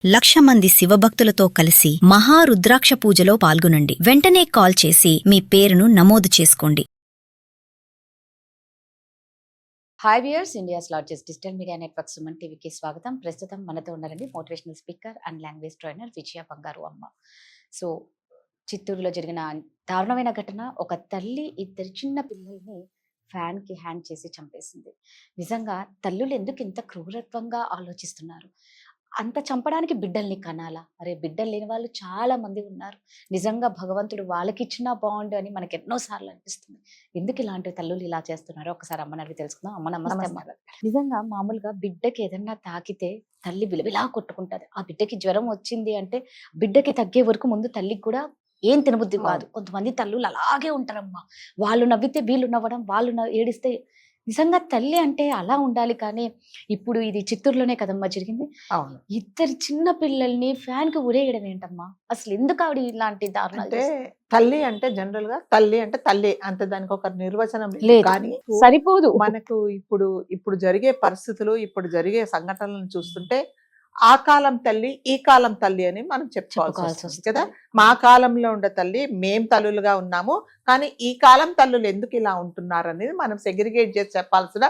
1,00,000 మంది శివభక్తులతో కలిసి మహారుద్రాక్ష పూజలో పాల్గొనండి. వెంటనే కాల్ చేసి మీ పేరును నమోదు చేసుకోండి. Hi viewers, India's largest digital media network Suman టీవీకి స్వాగతం. ప్రస్తుతం మనతో ఉన్నారండి motivational speaker and language trainer Vijaya Bangaru Amma. So చిత్తూరులో జరిగిన దారుణమైన ఘటన, ఒక తల్లి ఇద్దరు చిన్న పిల్లల్ని ఫ్యాన్కి హ్యాండ్ చేసి చంపేసింది. నిజంగా తల్లులు ఎందుకు ఇంత క్రూరత్వంగా ఆలోచిస్తున్నారు? అంత చంపడానికి బిడ్డల్ని కనాలా? అరే, బిడ్డలు లేని వాళ్ళు చాలా మంది ఉన్నారు. నిజంగా భగవంతుడు వాళ్ళకి ఇచ్చినా బాగుండు అని మనకి ఎన్నోసార్లు అనిపిస్తుంది. ఎందుకు ఇలాంటి తల్లులు ఇలా చేస్తున్నారో ఒకసారి అమ్మని అడిగి తెలుసుకుందాం. అమ్మ నమస్తే. అమ్మ, నిజంగా మామూలుగా బిడ్డకి ఏదన్నా తాకితే తల్లి విలవిలా కొట్టుకుంటుంది. ఆ బిడ్డకి జ్వరం వచ్చింది అంటే బిడ్డకి తగ్గే వరకు ముందు తల్లికి కూడా ఏం తినబుద్ధి కాదు. కొంతమంది తల్లులు అలాగే ఉంటారమ్మా. వాళ్ళు నవ్వితే వీళ్ళు నవ్వడం, వాళ్ళు ఏడిస్తే. నిజంగా తల్లి అంటే అలా ఉండాలి. కానీ ఇప్పుడు ఇది చిత్తూరులోనే కదమ్మా జరిగింది. అవును. ఇద్దరు చిన్న పిల్లల్ని ఫ్యాన్ కి ఉరేయడం ఏంటమ్మా? అసలు ఎందుకు ఆవిడ ఇలాంటి దారుణాలు అంటే చేస్తుంది? తల్లి అంటే జనరల్ గా తల్లి అంటే తల్లి అంతే, దానికి ఒక నిర్వచనం లేదు. లేదు, కానీ సరిపోదు. మనకు ఇప్పుడు జరిగే పరిస్థితులు, ఇప్పుడు జరిగే సంఘటనలను చూస్తుంటే ఆ కాలం తల్లి ఈ కాలం తల్లి అని మనం చెప్పుకోవాల్సి వస్తుంది కదా. మా కాలంలో ఉండే తల్లి మేం తల్లులుగా ఉన్నాము, కానీ ఈ కాలం తల్లులు ఎందుకు ఇలా ఉంటున్నారు అనేది మనం సెగ్రిగేట్ చేసి చెప్పాల్సిన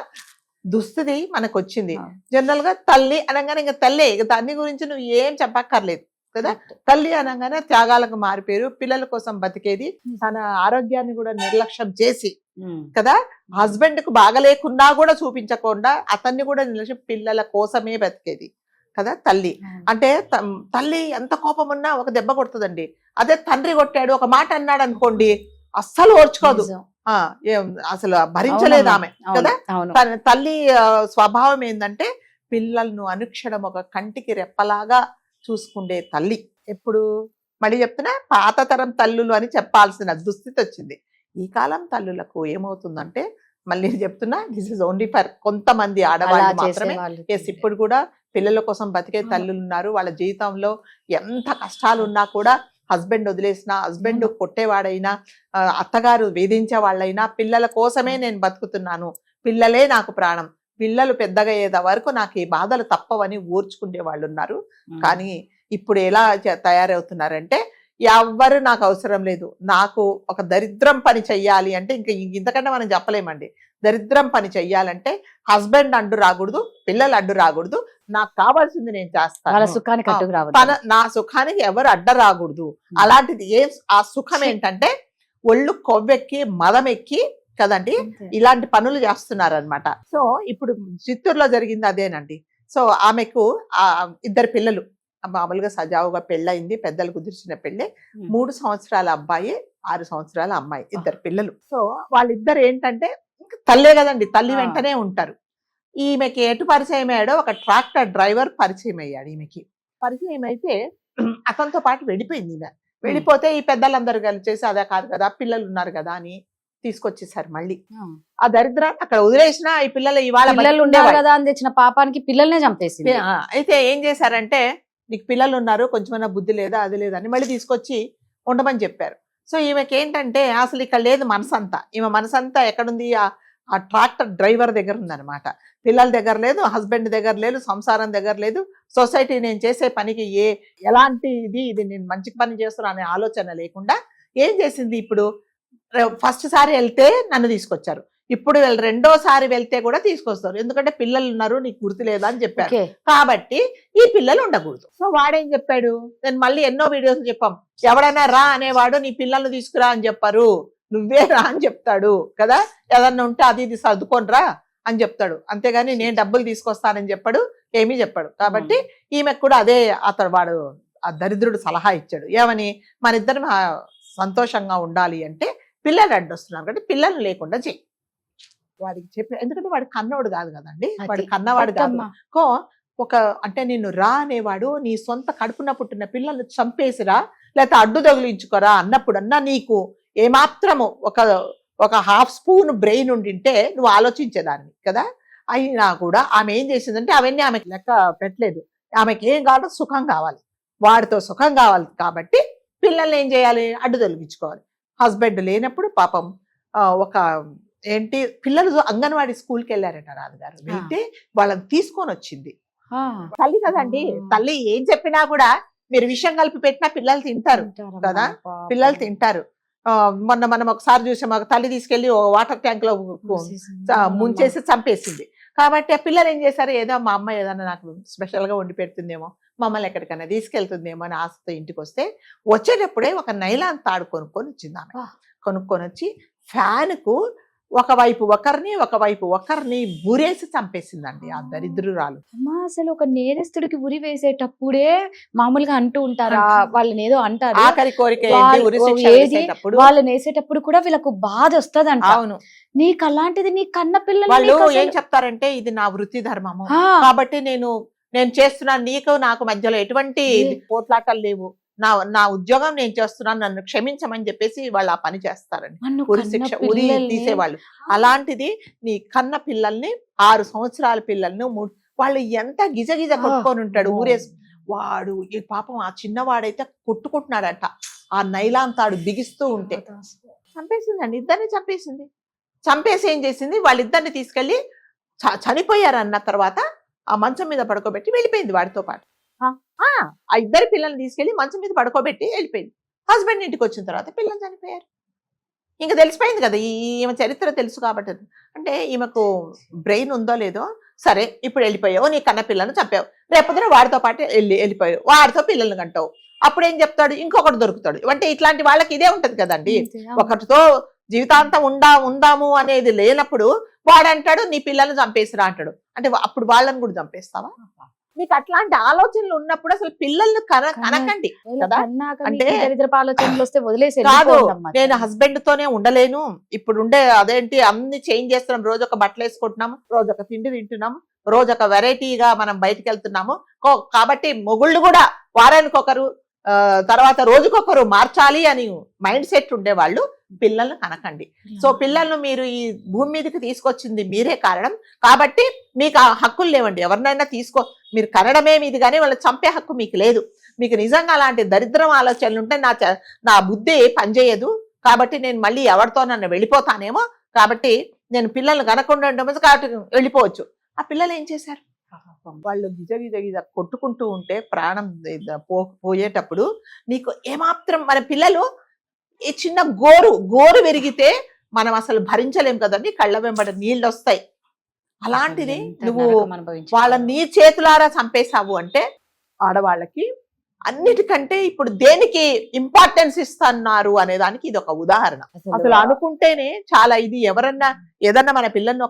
దుస్థితి మనకు వచ్చింది. జనరల్ గా తల్లి అనగానే ఇంకా తల్లే, ఇక దాని గురించి నువ్వు ఏం చెప్పక్కర్లేదు కదా. తల్లి అనగానే త్యాగాలకు మారిపోయారు, పిల్లల కోసం బతికేది, తన ఆరోగ్యాన్ని కూడా నిర్లక్ష్యం చేసి కదా, హస్బెండ్ కు బాగలేకున్నా కూడా చూపించకుండా అతన్ని కూడా నిర్లక్ష్యం, పిల్లల కోసమే బతికేది కదా తల్లి. అంటే తల్లి ఎంత కోపం ఉన్నా ఒక దెబ్బ కొడుతుందండి. అదే తండ్రి కొట్టాడు, ఒక మాట అన్నాడు అనుకోండి, అస్సలు ఓర్చుకోదు, అసలు భరించలేదు ఆమె కదా. తల్లి స్వభావం ఏంటంటే పిల్లలను అనుక్షణం ఒక కంటికి రెప్పలాగా చూసుకుండే తల్లి. ఎప్పుడు మళ్ళీ చెప్తున్నా, పాత తరం తల్లులు అని చెప్పాల్సిన దుస్థితి వచ్చింది. ఈ కాలం తల్లులకు ఏమవుతుందంటే, మళ్ళీ చెప్తున్నా, దిస్ ఇస్ ఓన్లీ ఫర్ కొంతమంది ఆడవాళ్ళు మాత్రమే. ఇప్పుడు కూడా పిల్లల కోసం బతికే తల్లులు ఉన్నారు. వాళ్ళ జీవితంలో ఎంత కష్టాలు ఉన్నా కూడా హస్బెండ్ వదిలేసినా, హస్బెండ్ కొట్టేవాడైనా, అత్తగారు వేధించే వాళ్ళైనా, పిల్లల కోసమే నేను బతుకుతున్నాను, పిల్లలే నాకు ప్రాణం, పిల్లలు పెద్దగా అయ్యేద వరకు నాకు ఈ బాధలు తప్పవని ఓర్చుకునే వాళ్ళు ఉన్నారు. కానీ ఇప్పుడు ఎలా తయారవుతున్నారంటే, ఎవ్వరు నాకు అవసరం లేదు, నాకు ఒక దరిద్రం పని చెయ్యాలి అంటే ఇంతకంటే మనం చెప్పలేమండి. దరిద్రం పని చెయ్యాలంటే హస్బెండ్ అడ్డు రాకూడదు, పిల్లలు అడ్డు రాకూడదు, నాకు కావాల్సింది నేను చేస్తాను, నా సుఖానికి ఎవరు అడ్డ రాకూడదు. అలాంటిది ఆ సుఖం ఏంటంటే ఒళ్ళు కొవ్వెక్కి మదం ఎక్కి కదండి ఇలాంటి పనులు చేస్తున్నారు అనమాట. సో ఇప్పుడు చిత్తూరులో జరిగింది అదేనండి. సో ఆమెకు ఇద్దరు పిల్లలు, మామూలుగా సజావుగా పెళ్ళయింది, పెద్దలు కుదిర్చిన పెళ్ళి. 3 సంవత్సరాల అబ్బాయి, 6 సంవత్సరాల అమ్మాయి, ఇద్దరు పిల్లలు. సో వాళ్ళిద్దరు ఏంటంటే తల్లే కదండి, తల్లి వెంటనే ఉంటారు. ఈమెకి ఎటు పరిచయం అయ్యాడో, ఒక ట్రాక్టర్ డ్రైవర్ పరిచయం అయ్యాడు. ఈమెకి పరిచయం అయితే అతనితో పాటు వెళ్ళిపోయింది ఈమె. వెళ్ళిపోతే ఈ పెద్దలందరూ కలిసేసి అదే కాదు కదా, పిల్లలు ఉన్నారు కదా అని తీసుకొచ్చేసారు. మళ్ళీ ఆ దరిద్రాన్ని అక్కడ వదిలేసినా ఈ పిల్లలు ఇవాళ కదా అని తెచ్చిన పాపానికి పిల్లల్నే చంపేసింది. అయితే ఏం చేశారంటే, నీకు పిల్లలు ఉన్నారు, కొంచెమైనా బుద్ధి లేదా, అది లేదని మళ్ళీ తీసుకొచ్చి ఉండమని చెప్పారు. సో ఈమెకి ఏంటంటే అసలు ఇక్కడ లేదు మనసంతా, ఈమె మనసంతా ఎక్కడుంది, ఆ ట్రాక్టర్ డ్రైవర్ దగ్గర ఉందన్నమాట. పిల్లల దగ్గర లేదు, హస్బెండ్ దగ్గర లేదు, సంసారం దగ్గర లేదు, సొసైటీ నేను చేసే పనికి ఎలాంటి ఇది నేను మంచి పని చేస్తున్నా అనే ఆలోచన లేకుండా ఏం చేసింది, ఇప్పుడు ఫస్ట్ సారి వెళ్తే నన్ను తీసుకొచ్చారు, ఇప్పుడు రెండోసారి వెళ్తే కూడా తీసుకొస్తారు, ఎందుకంటే పిల్లలు ఉన్నారు, నీకు గుర్తు లేదా అని చెప్పారు, కాబట్టి ఈ పిల్లలు ఉండకూడదు. సో వాడేం చెప్పాడు, నేను మళ్ళీ ఎన్నో వీడియోస్ చెప్పాం, ఎవడైనా రా అనేవాడు నీ పిల్లల్ని తీసుకురా అని చెప్పారు, నువ్వే రా అని చెప్తాడు కదా, ఏదన్నా ఉంటే అది ఇది సర్దుకొని రా అని చెప్తాడు, అంతేగాని నేను డబ్బులు తీసుకొస్తానని చెప్పాడు, ఏమీ చెప్పాడు. కాబట్టి ఈమెకు కూడా అదే వాడు ఆ దరిద్రుడు సలహా ఇచ్చాడు, ఏమని, మన ఇద్దరం సంతోషంగా ఉండాలి అంటే పిల్లలు అడ్డొస్తున్నారు కాబట్టి పిల్లలు లేకుండా చెయ్యి వాడికి చెప్పి. ఎందుకంటే వాడు కన్నోడు కాదు కదండి, వాడు కన్నవాడు కాదు. ఒక అంటే నిన్ను రా అనేవాడు నీ సొంత కడుపున పుట్టిన పిల్లల్ని చంపేసిరా, లేకపోతే అడ్డు తగిలించుకోరా అన్నప్పుడన్నా నీకు ఏమాత్రము ఒక హాఫ్ స్పూన్ బ్రెయిన్ ఉండింటే నువ్వు ఆలోచించేదాన్ని కదా. అయినా కూడా ఆమె ఏం చేసిందంటే అవన్నీ ఆమెకి లెక్క పెట్టలేదు. ఆమెకి ఏం కావాలో సుఖం కావాలి, వాడితో సుఖం కావాలి, కాబట్టి పిల్లల్ని ఏం చేయాలి, అడ్డు తొలగించుకోవాలి. హస్బెండ్ లేనప్పుడు పాపం ఒక ఏంటి పిల్లలు అంగన్వాడీ స్కూల్కి వెళ్ళారట రాజుగారు, వెళ్తే వాళ్ళని తీసుకొని వచ్చింది. తల్లి కదండి. తల్లి ఏం చెప్పినా కూడా మీరు విషయం కలిపి పెట్టినా పిల్లలు తింటారు కదా, పిల్లలు తింటారు. మొన్న మనం ఒకసారి చూసాం, ఒక తల్లి తీసుకెళ్లి వాటర్ ట్యాంక్ లో ముంచేసి చంపేసింది. కాబట్టి ఆ పిల్లలు ఏం చేశారు, ఏదో మా అమ్మ ఏదన్నా నాకు స్పెషల్ గా వండి పెడుతుందేమో, మమ్మల్ని ఎక్కడికైనా తీసుకెళ్తుందేమో అని ఆశతో ఇంటికి వస్తే, వచ్చేటప్పుడే ఒక నైలాన్ తాడు కొనుక్కొని వచ్చింది ఆమె. కొనుక్కొని వచ్చి ఫ్యాన్ కు ఒకవైపు ఒకరిని ఊరేసి చంపేసిందండి ఆ దరిద్రురాలు. అమ్మా అసలు ఒక నేరస్తుడికి ఉరి వేసేటప్పుడే మామూలుగా అంటూ ఉంటారా, వాళ్ళని ఏదో అంటారు, ఆఖరి కోరిక ఏంటి, ఉరి శిక్ష వేసేటప్పుడు వాళ్ళని వేసేటప్పుడు కూడా వీళ్ళకు బాధ వస్తుందంట. అవును, నీకు అలాంటిది నీ కన్న పిల్లలు వాళ్ళు ఏం చెప్తారంటే, ఇది నా వృత్తి ధర్మము కాబట్టి నేను చేస్తున్నాను, నీకు నాకు మధ్యలో ఎటువంటి పోట్లాటలు లేవు, నా ఉద్యోగం నేను చేస్తున్నాను, నన్ను క్షమించమని చెప్పేసి వాళ్ళు ఆ పని చేస్తారండి, ఉరి శిక్ష ఉరి తీసేవాళ్ళు. అలాంటిది నీ కన్న పిల్లల్ని 6 సంవత్సరాల పిల్లల్ని వాళ్ళు ఎంత గిజగిజ కొట్టుకొని ఉంటాడు ఊరేసి. వాడు ఈ పాపం ఆ చిన్నవాడైతే కొట్టుకుంటున్నాడట, ఆ నైలాన్ తాడు బిగిస్తూ ఉంటే చంపేసిందండి, ఇద్దరిని చంపేసింది. చంపేసి ఏం చేసింది, వాళ్ళిద్దరిని తీసుకెళ్లి చనిపోయారన్న తర్వాత ఆ మంచం మీద పడుకోబెట్టి వెళ్ళిపోయింది వాడితో పాటు. ఆ ఇద్దరు పిల్లల్ని తీసుకెళ్లి మంచం మీద పడుకోబెట్టి వెళ్ళిపోయింది. హస్బెండ్ ఇంటికి వచ్చిన తర్వాత పిల్లలు చనిపోయారు. ఇంకా తెలిసిపోయింది కదా, ఈమె చరిత్ర తెలుసు కాబట్టి. అంటే ఈమెకు బ్రెయిన్ ఉందో లేదో, సరే ఇప్పుడు వెళ్ళిపోయావు, నీ కన్న పిల్లలను చంపావు, రేపొద్దున వాడితో పాటు వెళ్ళిపోయావు, వాడితో పిల్లల్ని కంటావు, అప్పుడు ఏం చెప్తాడు, ఇంకొకటి దొరుకుతాడు. అంటే ఇట్లాంటి వాళ్ళకి ఇదే ఉంటది కదండి, ఒకటితో జీవితాంతం ఉందాము అనేది లేనప్పుడు వాడంటాడు నీ పిల్లల్ని చంపేసిరా అంటాడు. అంటే అప్పుడు వాళ్ళని కూడా చంపేస్తావా? మీకు అట్లాంటి ఆలోచనలు ఉన్నప్పుడు అసలు పిల్లల్ని కనకండి కదా. అంటే కాదు, నేను హస్బెండ్ తోనే ఉండలేను, ఇప్పుడు ఉండే అదేంటి అన్ని చేంజ్ చేస్తున్నాం, రోజు ఒక బట్టలు వేసుకుంటున్నాము, రోజు ఒక తిండి తింటున్నాము, రోజు ఒక వెరైటీగా మనం బయటకు వెళ్తున్నాము, కాబట్టి మొగుళ్ళు కూడా వారానికి ఒకరు తర్వాత రోజుకొకరు మార్చాలి అని మైండ్ సెట్ ఉండేవాళ్ళు పిల్లల్ని కనకండి. సో పిల్లలను మీరు ఈ భూమి మీదకి తీసుకొచ్చింది మీరే కారణం, కాబట్టి మీకు ఆ హక్కులు లేవండి. ఎవరినైనా మీరు కనడమే మీది కానీ వాళ్ళు చంపే హక్కు మీకు లేదు. మీకు నిజంగా అలాంటి దరిద్రం ఆలోచనలు ఉంటే నా బుద్ధి పనిచేయదు, కాబట్టి నేను మళ్ళీ ఎవరితో నన్ను వెళ్ళిపోతానేమో, కాబట్టి నేను పిల్లల్ని కనకుండా కాబట్టి వెళ్ళిపోవచ్చు. ఆ పిల్లలు ఏం చేశారు, వాళ్ళు గిజ కొట్టుకుంటూ ఉంటే ప్రాణం పోయేటప్పుడు నీకు ఏమాత్రం, మన పిల్లలు ఈ చిన్న గోరు విరిగితే మనం అసలు భరించలేం కదండి, కళ్ళ వెంబడి నీళ్ళు వస్తాయి. అలాంటిది నువ్వు వాళ్ళ నీ చేతులారా చంపేశావు అంటే, ఆడవాళ్ళకి అన్నిటికంటే ఇప్పుడు దేనికి ఇంపార్టెన్స్ ఇస్తున్నారు అనే దానికి ఇది ఒక ఉదాహరణ. అసలు అనుకుంటేనే చాలా ఇది, ఎవరన్నా ఏదన్నా మన పిల్లల్ని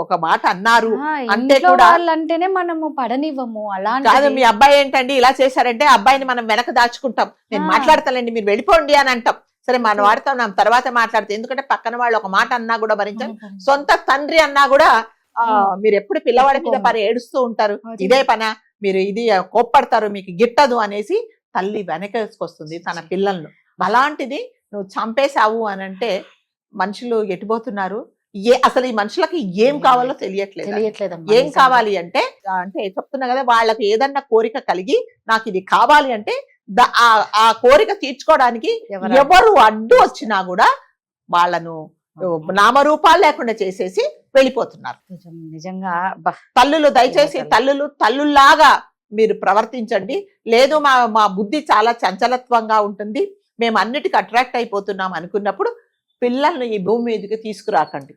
ఒక మాట అన్నారు అంటే కూడా అంటేనే మనము పడనివ్వము. అలా కాదు, మీ అబ్బాయి ఏంటండి ఇలా చేశారంటే అబ్బాయిని మనం వెనక దాచుకుంటాం, నేను మాట్లాడతానండి మీరు వెళ్ళిపోండి అని అంటాం. సరే మనం వాడతాం, తర్వాత మాట్లాడతాం, ఎందుకంటే పక్కన వాళ్ళు ఒక మాట అన్నా కూడా భరించాం. సొంత తండ్రి అన్నా కూడా మీరు ఎప్పుడు పిల్లవాడి మీద ఏడుస్తూ ఉంటారు, ఇదే పనా, మీరు ఇది కోప్పడతారు, మీకు గిట్టదు అనేసి తల్లి వెనకేసుకొస్తుంది తన పిల్లలను. అలాంటిది నువ్వు చంపేశావు అని అంటే మనుషులు ఎటుపోతున్నారు, అసలు ఈ మనుషులకి ఏం కావాలో తెలియట్లేదు. ఏం కావాలి అంటే చెప్తున్నా కదా, వాళ్ళకి ఏదన్నా కోరిక కలిగి నాకు ఇది కావాలి అంటే ఆ కోరిక తీర్చుకోవడానికి ఎవరు అడ్డు వచ్చినా కూడా వాళ్ళను నామరూపాలు లేకుండా చేసేసి వెళ్ళిపోతున్నారు. నిజంగా తల్లులు దయచేసి తల్లుల్లాగా మీరు ప్రవర్తించండి. లేదు మా బుద్ధి చాలా చంచలత్వంగా ఉంటుంది, మేము అన్నిటికీ అట్రాక్ట్ అయిపోతున్నాం అనుకున్నప్పుడు పిల్లల్ని ఈ భూమి మీదకి తీసుకురాకండి.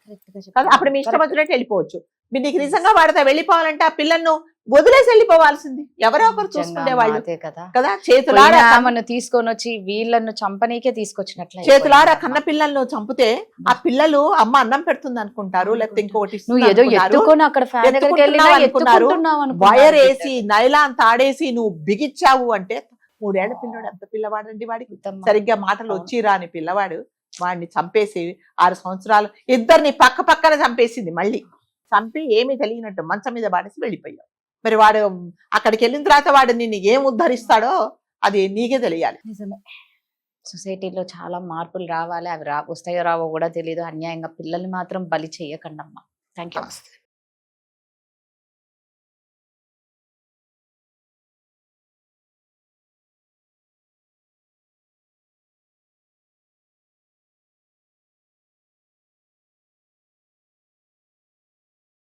అప్పుడు మీ ఇష్టం వచ్చినట్టు వెళ్ళిపోవచ్చు. మీరు నీకు నిజంగా వాడితే వెళ్ళిపోవాలంటే ఆ పిల్లలను వదిలేసి వెళ్ళిపోవాల్సింది, ఎవరో ఒకరు చూసుకునే వాళ్ళు కదా. చేతులారా తీసుకొని వచ్చి వీళ్ళను చంపనీకే తీసుకొచ్చినట్లు, చేతులారా కన్న పిల్లలను చంపితే ఆ పిల్లలు అమ్మ అన్నం పెడుతుంది అనుకుంటారు, లేకపోతే ఇంకోటి వైర్ వేసి నైలాన్ తాడేసి నువ్వు బిగిచ్చావు అంటే 3 ఏళ్ల పిల్లవాడు, ఎంత పిల్లవాడండి వాడికి, సరిగ్గా మాటలు వచ్చిరా అని పిల్లవాడు వాడిని చంపేసి 6 సంవత్సరాలు ఇద్దరిని పక్కన చంపేసింది. మళ్ళీ చంపి ఏమీ తెలియనట్టు మంచం మీద పాడేసి వెళ్ళిపోయావు. మరి వాడు అక్కడికి వెళ్ళిన తర్వాత వాడు నిన్ను ఏం ఉద్ధరిస్తాడో అది నీకే తెలియాలి. నిజమే, సొసైటీలో చాలా మార్పులు రావాలి, అవి వస్తాయో రావో కూడా తెలియదు. అన్యాయంగా పిల్లల్ని మాత్రం బలి చేయకండి అమ్మా. Thank you.